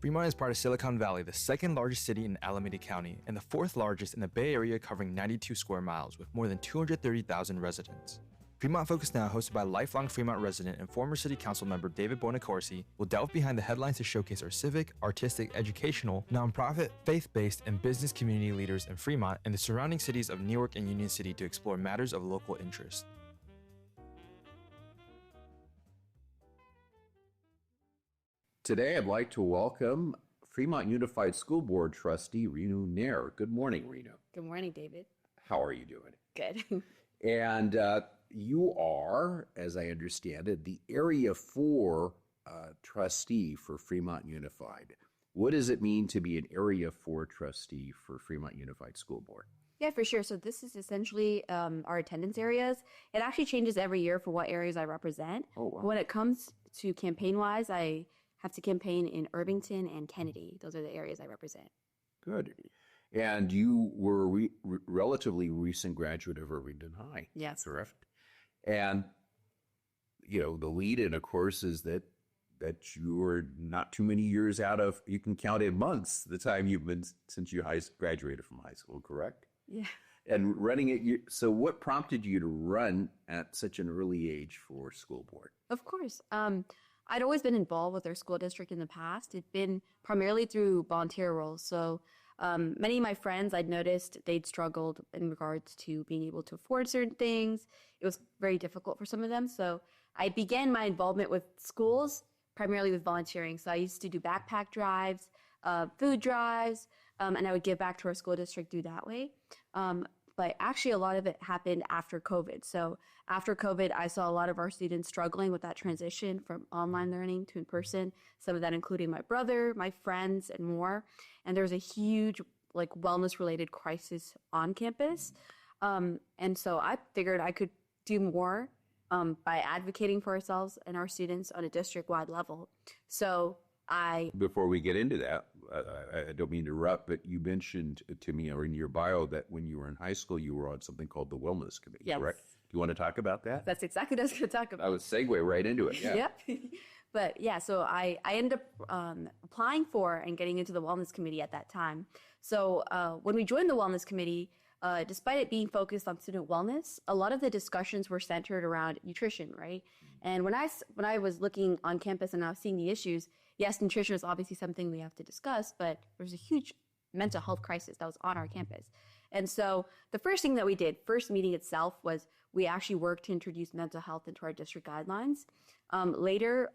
Fremont is part of Silicon Valley, the second largest city in Alameda County, and the fourth largest in the Bay Area, covering 92 square miles with more than 230,000 residents. Fremont Focus Now, hosted by lifelong Fremont resident and former City Council member David Bonacorsi, will delve behind the headlines to showcase our civic, artistic, educational, nonprofit, faith-based, and business community leaders in Fremont and the surrounding cities of Newark and Union City to explore matters of local interest. Today, I'd like to welcome Fremont Unified School Board trustee Rinu Nair. Good morning, Rinu. Good morning, David. How are you doing? Good. And you are, as I understand it, the Area 4 trustee for Fremont Unified. What does it mean to be an Area 4 trustee for Fremont Unified School Board? Yeah, for sure. So this is essentially our attendance areas. It actually changes every year for what areas I represent. Oh, wow. When it comes to campaign-wise, I have to campaign in Irvington and Kennedy. Those are the areas I represent. Good. And you were a relatively recent graduate of Irvington High. Yes. Correct. And, you know, the lead-in, of course, is that you were not too many years out of, you can count in months, the time you've been since you graduated from high school, correct? Yeah. And running it, so what prompted you to run at such an early age for school board? Of course. I'd always been involved with our school district in the past. It'd been primarily through volunteer roles. So many of my friends, I'd noticed they'd struggled in regards to being able to afford certain things. It was very difficult for some of them. So I began my involvement with schools primarily with volunteering. So I used to do backpack drives, food drives, and I would give back to our school district through that way. But actually a lot of it happened after COVID. So after COVID, I saw a lot of our students struggling with that transition from online learning to in-person, some of that including my brother, my friends, and more. And there was a huge wellness-related crisis on campus. And so I figured I could do more by advocating for ourselves and our students on a district-wide level. So Before we get into that, I don't mean to interrupt, but you mentioned to me or in your bio that when you were in high school, you were on something called the Wellness Committee, yes. Correct? Do you want to talk about that? That's exactly what I was going to talk about. I would segue right into it, yeah. Yep. But yeah, so I ended up applying for and getting into the Wellness Committee at that time. So when we joined the Wellness Committee, despite it being focused on student wellness, a lot of the discussions were centered around nutrition, right? And when I was looking on campus and I was seeing the issues, yes, nutrition is obviously something we have to discuss, but there's a huge mental health crisis that was on our campus. And so the first thing that we did, first meeting itself, was we actually worked to introduce mental health into our district guidelines. Later,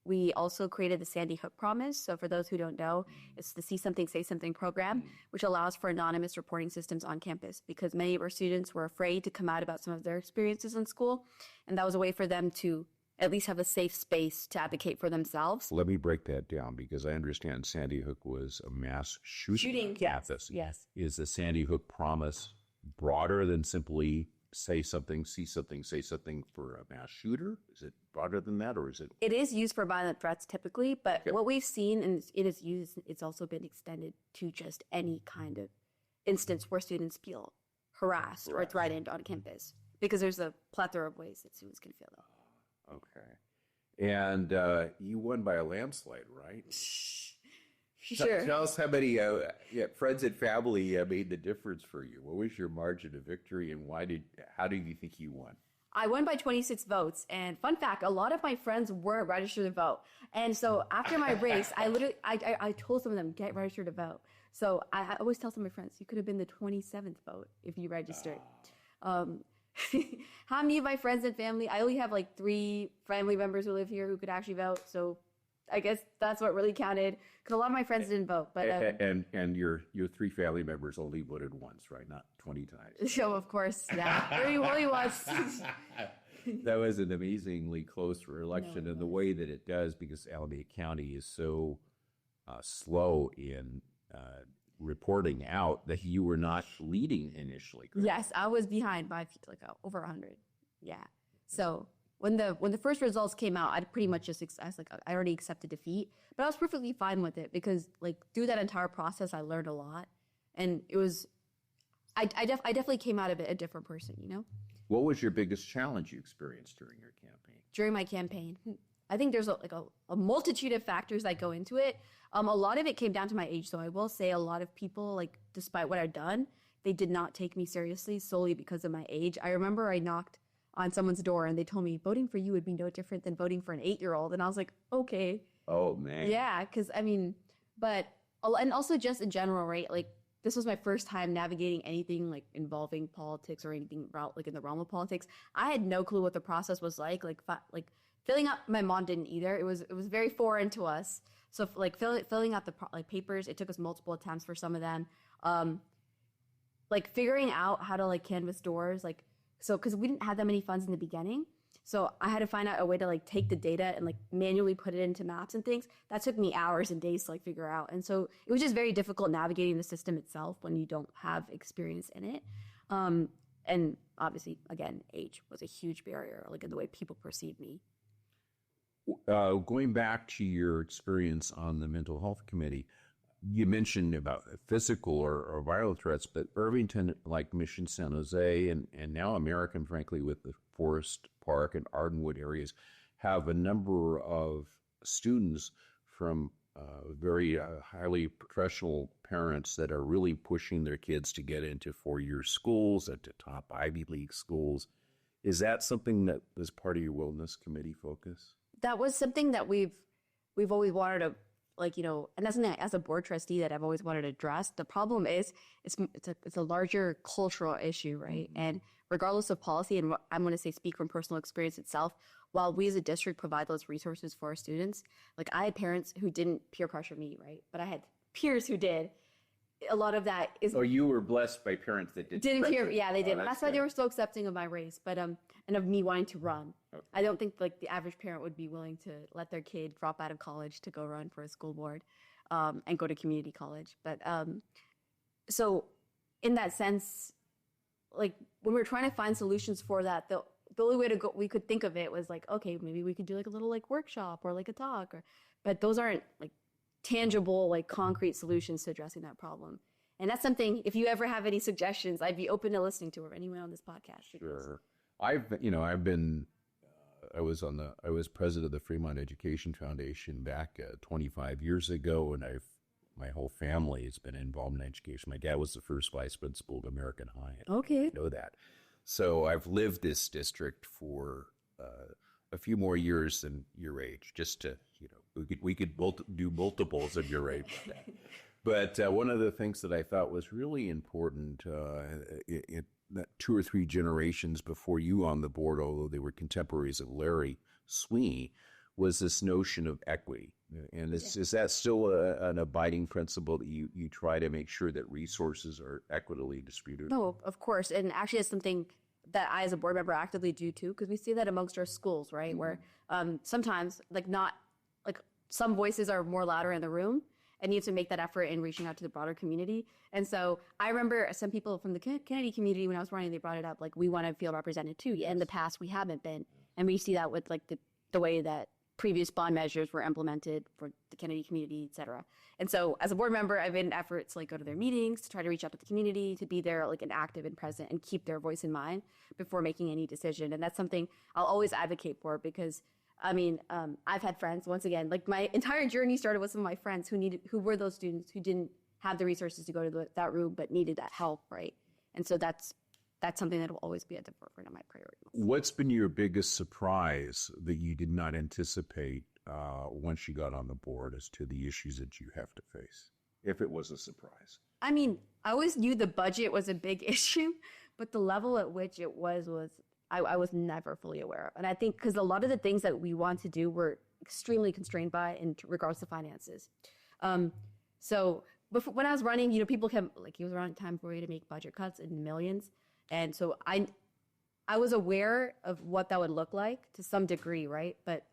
we also created the Sandy Hook Promise. So for those who don't know, it's the See Something, Say Something program, which allows for anonymous reporting systems on campus because many of our students were afraid to come out about some of their experiences in school. And that was a way for them to at least have a safe space to advocate for themselves. Let me break that down because I understand Sandy Hook was a mass shooting campus. Yes. Is the Sandy Hook Promise broader than simply say something, see something, say something for a mass shooter? Is it broader than that, or is it? It is used for violent threats typically, but okay. What we've seen, and it is used, it's also been extended to just any kind of instance where students feel harassed or threatened on campus, because there's a plethora of ways that students can feel that. Okay. And you won by a landslide, right? Sure. Tell us how many friends and family made the difference for you. What was your margin of victory, and how did you think you won? I won by 26 votes. And fun fact, a lot of my friends weren't registered to vote. And so after my race, I told some of them, get registered to vote. So I always tell some of my friends, you could have been the 27th vote if you registered. How many of my friends and family, I only have 3 family members who live here who could actually vote. So I guess that's what really counted, because a lot of my friends didn't vote. But and your 3 family members only voted once, right? Not 20 times. So of course, yeah, really was. That was an amazingly close election, and the way that it does, because Alameda County is so slow in reporting out, that you were not leading initially. Correct? Yes, I was behind by over 100. Yeah, so. When the first results came out, I pretty much I already accepted defeat, but I was perfectly fine with it because through that entire process, I learned a lot, and it was, I definitely came out of it a different person, you know. What was your biggest challenge you experienced during your campaign? During my campaign, I think there's a multitude of factors that go into it. A lot of it came down to my age. So I will say a lot of people, like, despite what I've done, they did not take me seriously solely because of my age. I remember I knocked on someone's door and they told me voting for you would be no different than voting for an 8-year-old. And I was like, okay. Oh, man. Yeah, because I mean, and also just in general, right? Like, this was my first time navigating anything like involving politics or anything about like in the realm of politics. I had no clue what the process was like filling out. My mom didn't either. It was very foreign to us. So like filling out the papers, it took us multiple attempts for some of them. Like figuring out how to like canvass doors, like so because we didn't have that many funds in the beginning. So I had to find out a way to like take the data and like manually put it into maps and things. That took me hours and days to like figure out. And so it was just very difficult navigating the system itself when you don't have experience in it. And obviously, again, age was a huge barrier, like in the way people perceive me. Going back to your experience on the mental health committee, you mentioned about physical or violent threats, but Irvington, like Mission San Jose, and now American, frankly, with the Forest Park and Ardenwood areas, have a number of students from very highly professional parents that are really pushing their kids to get into four-year schools, into top Ivy League schools. Is that something that was part of your wellness committee focus? That was something that we've always wanted to, like, you know, and that's something as a board trustee that I've always wanted to address. The problem is it's a larger cultural issue, right? Mm-hmm. And regardless of policy, and I'm going to say speak from personal experience itself, while we as a district provide those resources for our students, like I had parents who didn't peer pressure me, right? But I had peers who did. A lot of that is... Oh, you were blessed by parents that didn't peer. Yeah, they did. That's why they were so accepting of my race, but and of me wanting to run. Okay. I don't think like the average parent would be willing to let their kid drop out of college to go run for a school board and go to community college. But so in that sense, like when we were trying to find solutions for that, the only way to go we could think of it was like, okay, maybe we could do like a little like workshop or like a talk, but those aren't like tangible, like concrete solutions to addressing that problem. And that's something, if you ever have any suggestions, I'd be open to listening to, or anyone on this podcast. Sure. I was president of the Fremont Education Foundation back 25 years ago, and my whole family has been involved in education. My dad was the first vice principal of American High. Okay. I know that. So I've lived this district for a few more years than your age, just to, we could do multiples of your age. But one of the things that I thought was really important in that 2 or 3 generations before you on the board, although they were contemporaries of Larry Sweeney, was this notion of equity. And is that still an abiding principle that you try to make sure that resources are equitably distributed? No, of course. And actually it's something that I as a board member actively do too, because we see that amongst our schools, right? Mm-hmm. Where sometimes some voices are more louder in the room, and you have to make that effort in reaching out to the broader community. And so I remember some people from the Kennedy community, when I was running, they brought it up, like, we want to feel represented too. Yes. In the past, we haven't been. And we see that with like the way that previous bond measures were implemented for the Kennedy community, et cetera. And so as a board member, I've made efforts to like go to their meetings, to try to reach out to the community, to be there like an active and present and keep their voice in mind before making any decision. And that's something I'll always advocate for, because I've had friends, once again, like my entire journey started with some of my friends who were those students who didn't have the resources to go to that room, but needed that help, right? And so that's something that will always be at the forefront of my priorities. What's been your biggest surprise that you did not anticipate once you got on the board as to the issues that you have to face, if it was a surprise? I mean, I always knew the budget was a big issue, but the level at which it was I was never fully aware of. And I think because a lot of the things that we want to do were extremely constrained by in regards to finances. So before, when I was running, people kept, like, it was around time for you to make budget cuts in millions. And so I was aware of what that would look like to some degree, right? But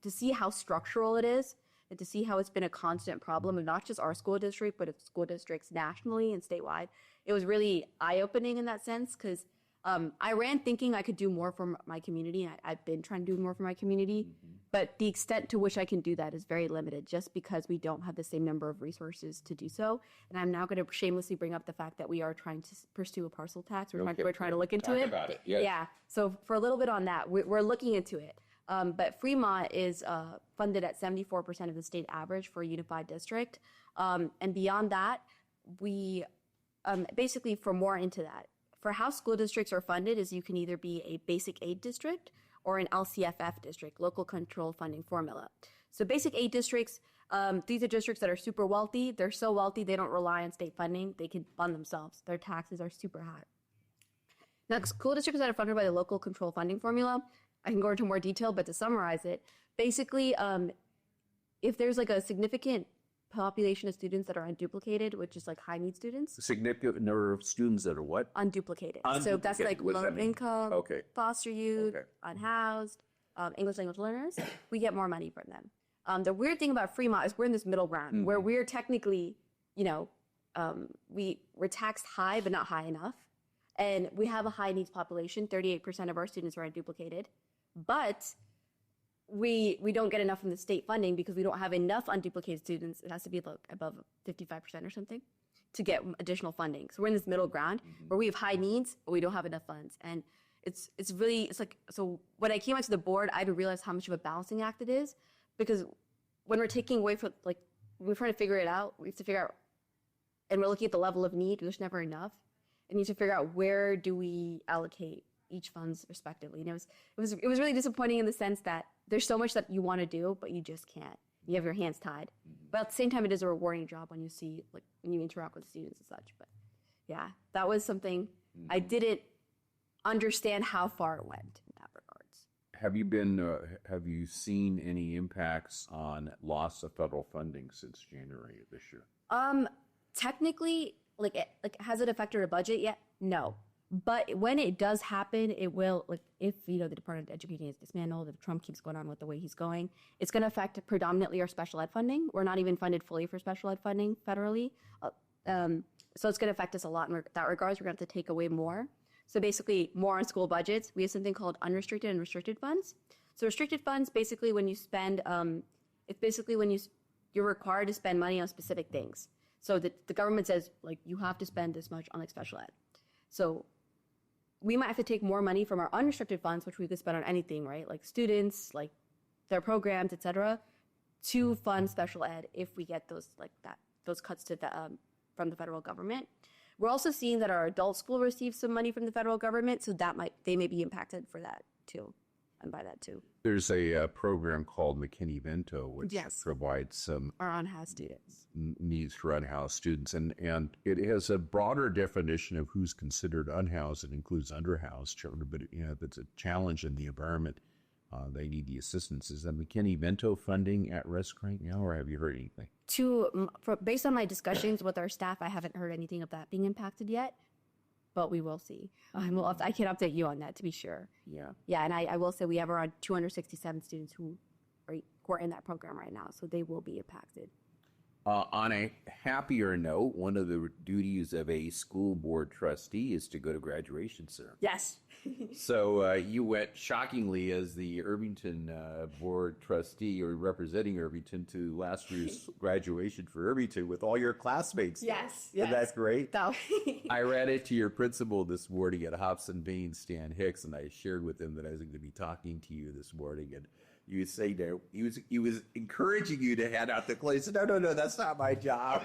to see how structural it is, and to see how it's been a constant problem of not just our school district, but of school districts nationally and statewide, it was really eye-opening in that sense, because I ran thinking I could do more for my community. I've been trying to do more for my community, but the extent to which I can do that is very limited, just because we don't have the same number of resources to do so. And I'm now going to shamelessly bring up the fact that we are trying to pursue a parcel tax. We're trying to look into it. Talk about it. Yes. Yeah. So for a little bit on that, we're looking into it. But Fremont is funded at 74% of the state average for a unified district. And beyond that, we basically, for more into that, for how school districts are funded is you can either be a basic aid district or an LCFF district, local control funding formula. So basic aid districts, these are districts that are super wealthy. They're so wealthy, they don't rely on state funding. They can fund themselves. Their taxes are super high. Now, school districts that are funded by the local control funding formula, I can go into more detail, but to summarize it, basically, if there's like a significant population of students that are unduplicated, which is like high need students. Significant number of students that are what? Unduplicated. So that's like low income, foster youth, unhoused, English language learners. We get more money from them. The weird thing about Fremont is we're in this middle ground where we're technically, we're taxed high, but not high enough. And we have a high needs population. 38% of our students are unduplicated. But we don't get enough from the state funding because we don't have enough unduplicated students. It has to be like above 55% or something to get additional funding. So we're in this middle ground where we have high needs, but we don't have enough funds. And it's like, so when I came onto the board, I didn't realize how much of a balancing act it is, because when we're taking away from, like, we're trying to figure it out, we have to figure out, and we're looking at the level of need, there's never enough. And you have to figure out where do we allocate each funds respectively. And it was really disappointing in the sense that there's so much that you want to do, but you just can't. You have your hands tied. But at the same time, it is a rewarding job when you see, like, when you interact with students and such. But yeah, that was something I didn't understand how far it went in that regards. Have you seen any impacts on loss of federal funding since January of this year? Technically, has it affected our budget yet? No. But when it does happen, it will, like, if, the Department of Education is dismantled, if Trump keeps going on with the way he's going, it's going to affect predominantly our special ed funding. We're not even funded fully for special ed funding federally. So it's going to affect us a lot in that regards. We're going to have to take away more. So basically, more on school budgets. We have something called unrestricted and restricted funds. So restricted funds, basically when you spend, it's basically when you're required to spend money on specific things. So the government says, like, you have to spend this much on, like, special ed. So we might have to take more money from our unrestricted funds, which we could spend on anything, right? Like students, like their programs, et cetera, to fund special ed if we get those cuts to from the federal government. We're also seeing that our adult school receives some money from the federal government, so they may be impacted for that too, and by that too. There's a program called McKinney-Vento, which provides some our unhoused students needs for unhoused students, and it has a broader definition of who's considered unhoused. It includes underhoused children, but if it's a challenge in the environment, they need the assistance. Is that McKinney-Vento funding at risk right now, or have you heard anything? Based on my discussions with our staff, I haven't heard anything of that being impacted yet. But we will see. I can update you on that to be sure. Yeah, and I will say we have around 267 students who are in that program right now, so they will be impacted. On a happier note, one of the duties of a school board trustee is to go to graduation ceremony. Yes. So you went shockingly as the Irvington board trustee, or representing Irvington, to last year's graduation for Irvington with all your classmates. Yes. Isn't that great? I ran into your principal this morning at Hobson Bain, Stan Hicks, and I shared with him that I was going to be talking to you this morning, and you say that he was encouraging you to hand out the clay. He said, no, that's not my job.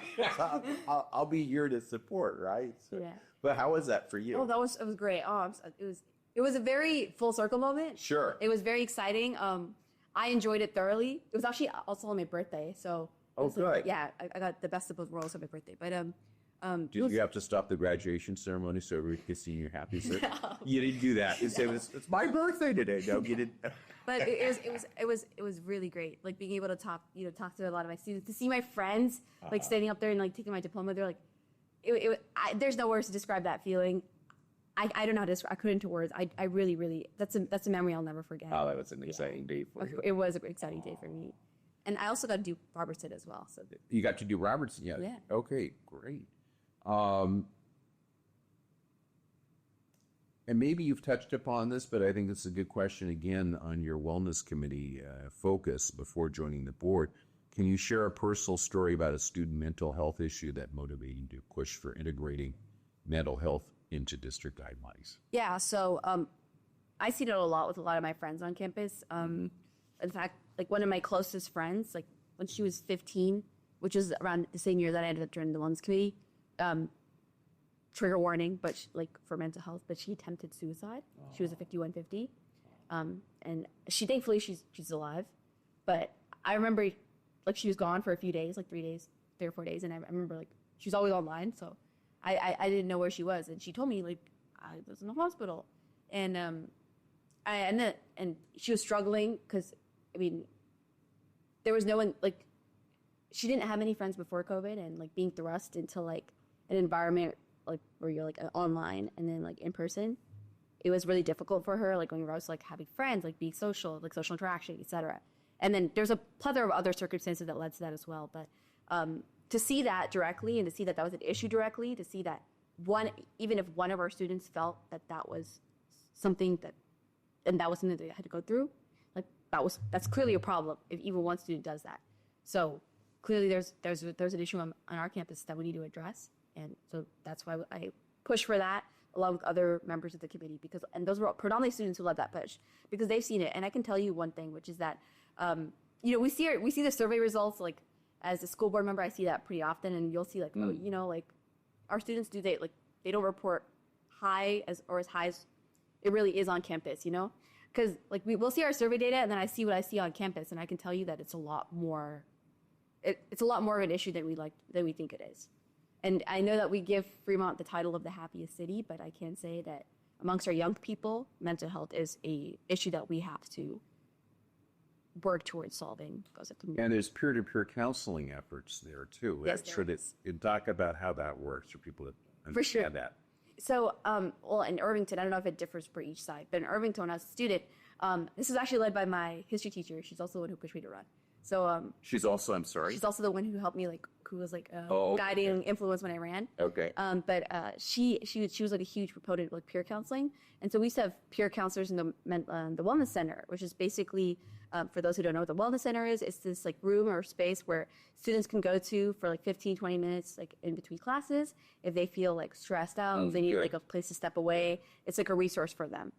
I'll be here to support, right? So, yeah. But how was that for you? Oh, it was great. It was a very full circle moment. Sure. It was very exciting. I enjoyed it thoroughly. It was actually also on my birthday, so. Oh, good. Yeah, I got the best of both worlds on my birthday. But did you have to stop the graduation ceremony so everybody could see you're happy? So you didn't do that. You said it's my birthday today. No, you didn't. But it was really great. Like being able to talk to a lot of my students, to see my friends like standing up there and like taking my diploma. They're like, there's no words to describe that feeling. I don't know how to describe. I couldn't into words. I really that's a memory I'll never forget. Oh, that was an exciting day for you. It was an exciting day for me, and I also got to do Robertson as well. So you got to do Robertson, yeah. Yeah. Okay, great. And maybe you've touched upon this, but I think it's a good question again on your wellness committee focus before joining the board. Can you share a personal story about a student mental health issue that motivated you to push for integrating mental health into district guidelines? Yeah, so I see it a lot with a lot of my friends on campus. In fact, like one of my closest friends, like when she was 15, which was around the same year that I ended up joining the Wellness Committee, trigger warning, but like for mental health, but she attempted suicide. She was a 5150. And thankfully she's alive. But I remember like she was gone for a few days, like 3 or 4 days. And I remember like she was always online. So I didn't know where she was. And she told me like I was in the hospital. And and she was struggling because, I mean, there was no one, like, she didn't have any friends before COVID, and like being thrust into like an environment like where you're like online and then like in person, it was really difficult for her, like going around like having friends, like being social, like social interaction, etc. And then there's a plethora of other circumstances that led to that as well. But to see that directly and to see that that was an issue directly, to see that even if one of our students felt that that was something that, and that was something that they had to go through, like that's clearly a problem if even one student does that. So clearly there's an issue on our campus that we need to address. And so that's why I push for that along with other members of the committee, and those were predominantly students who led that push because they've seen it. And I can tell you one thing, which is that, we see the survey results, like as a school board member, I see that pretty often, and you'll see like, like our students they don't report high as high as it really is on campus, because like we'll see our survey data and then I see what I see on campus, and I can tell you that it's a lot more, it's a lot more of an issue than we think it is. And I know that we give Fremont the title of the happiest city, but I can say that amongst our young people, mental health is a issue that we have to work towards solving. And there's peer-to-peer counseling efforts there too. Yes, talk about how that works for people to understand for sure. that. So, well, in Irvington, I don't know if it differs for each side, but in Irvington, as a student, this is actually led by my history teacher. She's also the one who pushed me to run. So she's also, I'm sorry? She's also the one who helped me, like, who was like okay. guiding influence when I ran. Okay. But she was like a huge proponent of like peer counseling, and so we used to have peer counselors in the wellness center, which is basically for those who don't know what the wellness center is, it's this like room or space where students can go to for like 15-20 minutes, like in between classes, if they feel like stressed out, they need like a place to step away. It's like a resource for them.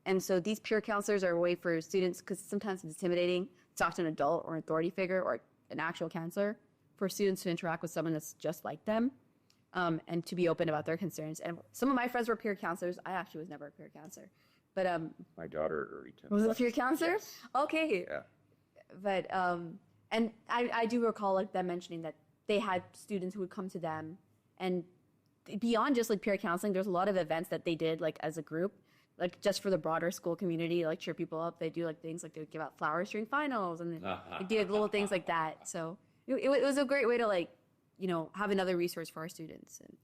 And so these peer counselors are a way for students, because sometimes it's intimidating to talk to an adult or an authority figure or an actual counselor, for students to interact with someone that's just like them, and to be open about their concerns. And some of my friends were peer counselors. I actually was never a peer counselor. But my daughter was a peer counselor? Yes. Okay. Yeah. But and I do recall like them mentioning that they had students who would come to them, and beyond just like peer counseling, there's a lot of events that they did like as a group, like just for the broader school community, like cheer people up. They do like things like they would give out flowers during finals, and they do like, little things like that. So it was a great way to like, have another resource for our students, and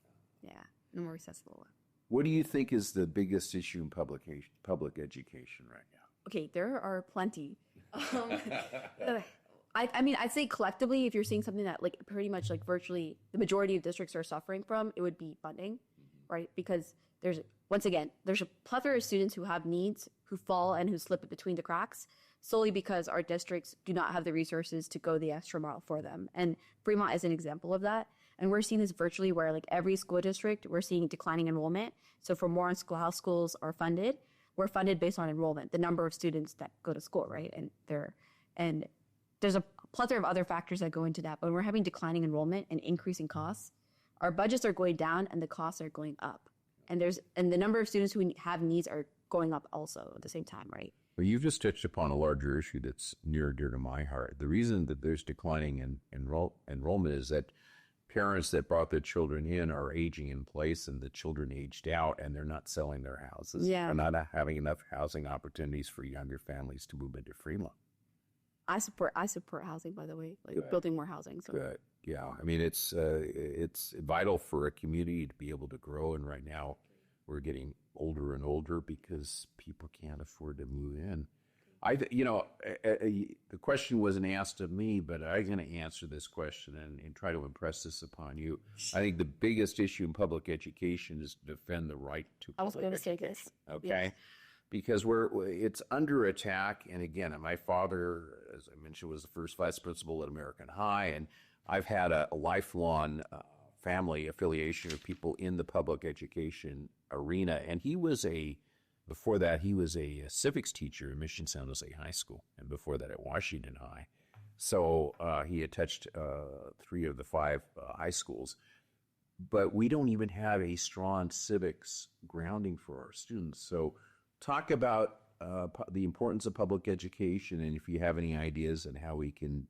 in a more accessible way. What do you think is the biggest issue in public education right now? Okay, there are plenty. I mean, I'd say collectively, if you're seeing something that like pretty much like virtually the majority of districts are suffering from, it would be funding, right? Because there's a plethora of students who have needs, who fall and who slip between the cracks, solely because our districts do not have the resources to go the extra mile for them. And Fremont is an example of that. And we're seeing this virtually where like every school district, we're seeing declining enrollment. So for more on school, how schools are funded, we're funded based on enrollment, the number of students that go to school, right? And there's a plethora of other factors that go into that. But when we're having declining enrollment and increasing costs, our budgets are going down and the costs are going up. And the number of students who have needs are going up also at the same time, right? Well, you've just touched upon a larger issue that's near and dear to my heart. The reason that there's declining in enrollment is that parents that brought their children in are aging in place, and the children aged out, and they're not selling their houses. Yeah. They're not having enough housing opportunities for younger families to move into Fremont. I support housing, by the way, like Good. building more housing. So. Good. Yeah. I mean, it's vital for a community to be able to grow. And right now we're getting older and older because people can't afford to move in. The question wasn't asked of me, but I'm going to answer this question and try to impress this upon you. I think the biggest issue in public education is to defend the right to I was public going to say education. this. Okay. Yes. Because it's under attack. And again, my father, as I mentioned, was the first vice principal at American High, and I've had a lifelong family affiliation of people in the public education arena. And he was a Before that, he was a civics teacher at Mission San Jose High School, and before that at Washington High. So he had touched 3 of the 5 high schools. But we don't even have a strong civics grounding for our students. So talk about the importance of public education, and if you have any ideas on how we can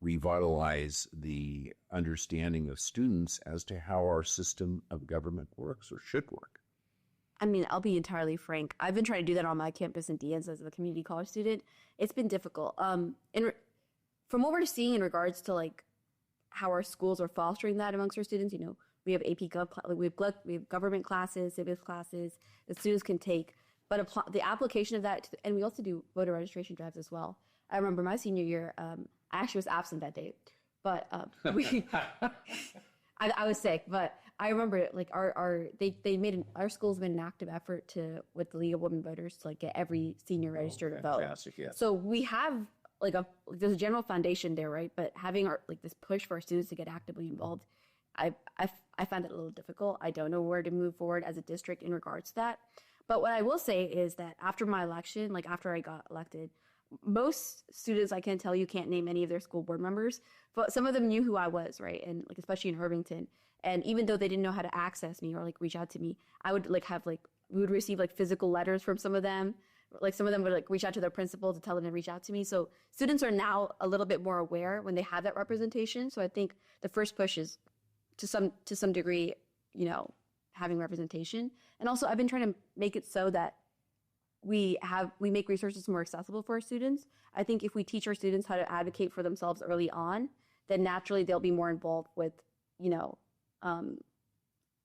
revitalize the understanding of students as to how our system of government works or should work. I mean, I'll be entirely frank. I've been trying to do that on my campus in DNs as a community college student. It's been difficult. From what we're seeing in regards to like how our schools are fostering that amongst our students, you know, we have AP Gov, we have government classes, civics classes that students can take, but the application of that, and we also do voter registration drives as well. I remember my senior year, I actually was absent that day, but I was sick, but I remember like our schools made an active effort with the League of Women Voters to like get every senior registered to vote. Yeah. So we have like there's a general foundation there, right? But having this push for our students to get actively involved, I find it a little difficult. I don't know where to move forward as a district in regards to that. But what I will say is that after my election, like after I got elected, most students, I can tell you, can't name any of their school board members, but some of them knew who I was, right? And like especially in Irvington. And even though they didn't know how to access me or like reach out to me, I would like have like we would receive like physical letters from some of them. Like some of them would like reach out to their principal to tell them to reach out to me. So students are now a little bit more aware when they have that representation. So I think the first push is to some degree, you know, having representation. And also I've been trying to make it so that we make resources more accessible for our students. I think if we teach our students how to advocate for themselves early on, then naturally they'll be more involved with, you know,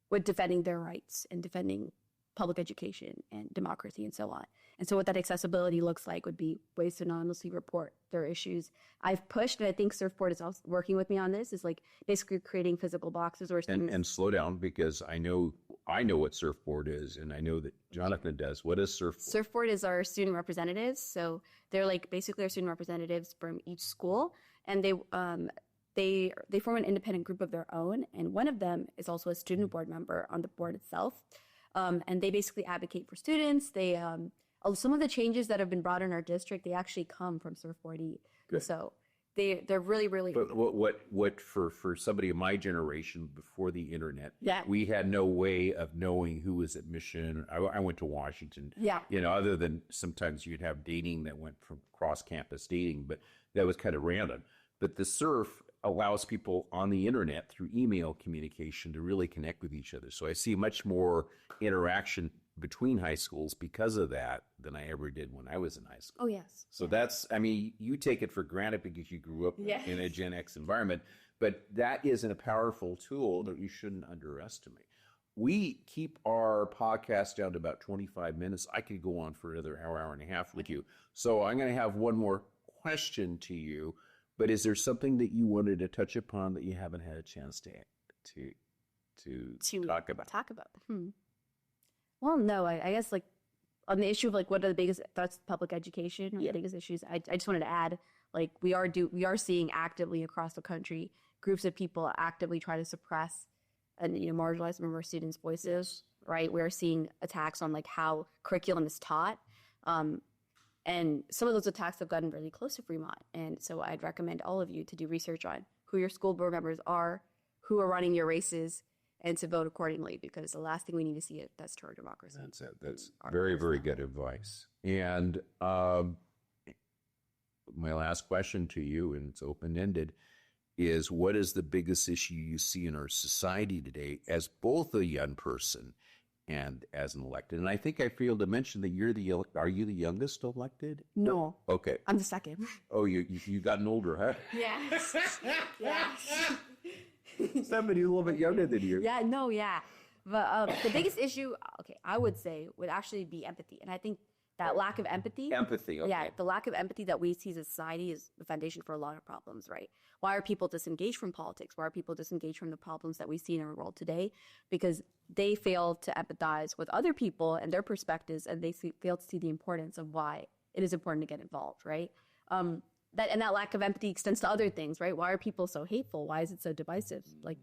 with defending their rights and defending public education and democracy and so on. And so what that accessibility looks like would be ways to anonymously report their issues. I've pushed, and I think Surfboard is also working with me on this, is like basically creating physical boxes where students... And slow down, because I know what Surfboard is, and I know that Jonathan does. What is Surfboard? Surfboard is our student representatives. So they're like basically our student representatives from each school, and they form an independent group of their own, and one of them is also a student board member on the board itself. And they basically advocate for students. They some of the changes that have been brought in our district, they actually come from Surf4D. Good. So they're really. But what for somebody of my generation before the internet, yeah, we had no way of knowing who was at Mission. I went to Washington. Yeah. You know, other than sometimes you'd have dating that went from cross campus dating, but that was kind of random. But the Surf allows people on the internet through email communication to really connect with each other. So I see much more interaction between high schools because of that than I ever did when I was in high school. Oh, yes. So that's, I mean, you take it for granted because you grew up in a Gen X environment, but that isn't a powerful tool that you shouldn't underestimate. We keep our podcast down to about 25 minutes. I could go on for another hour and a half with you. So I'm going to have one more question to you. But is there something that you wanted to touch upon that you haven't had a chance to talk about? Well, no, I guess like on the issue of like what are the biggest threats to public education, or the biggest issues, I just wanted to add, like we are seeing actively across the country groups of people actively try to suppress and marginalize some of our students' voices. Right, we're seeing attacks on like how curriculum is taught. And some of those attacks have gotten really close to Fremont. And so I'd recommend all of you to do research on who your school board members are, who are running your races, and to vote accordingly, because the last thing we need to see is that's to our democracy. That's it. That's very, very good advice. And my last question to you, and it's open-ended, is what is the biggest issue you see in our society today as both a young person and as an elected? And I think I failed to mention that are you the youngest elected? No. Okay. I'm the second. Oh, you've gotten older, huh? Yes. Yes. Somebody a little bit younger than you. Yeah, no, yeah. But the biggest issue, I would say would actually be empathy. And I think that lack of empathy. Empathy, okay. Yeah, the lack of empathy that we see as a society is the foundation for a lot of problems, right? Why are people disengaged from politics? Why are people disengaged from the problems that we see in our world today? Because they fail to empathize with other people and their perspectives, and they fail to see the importance of why it is important to get involved, right? That lack of empathy extends to other things, right? Why are people so hateful? Why is it so divisive? Like,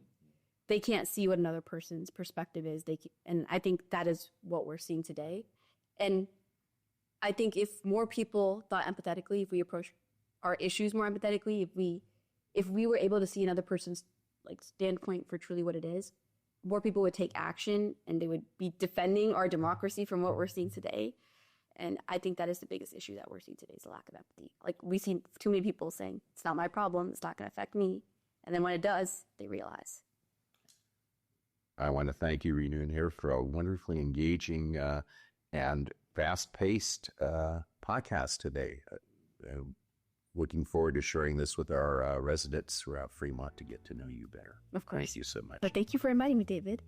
they can't see what another person's perspective is. And I think that is what we're seeing today. And I think if more people thought empathetically, if we approach our issues more empathetically, if we were able to see another person's like standpoint for truly what it is, more people would take action and they would be defending our democracy from what we're seeing today. And I think that is the biggest issue that we're seeing today is the lack of empathy. Like we see too many people saying, it's not my problem, it's not going to affect me. And then when it does, they realize. I want to thank you, Rinu Nair, for a wonderfully engaging and fast-paced podcast today. Looking forward to sharing this with our residents throughout Fremont to get to know you better. Of course. Thank you so much. But thank you for inviting me, David.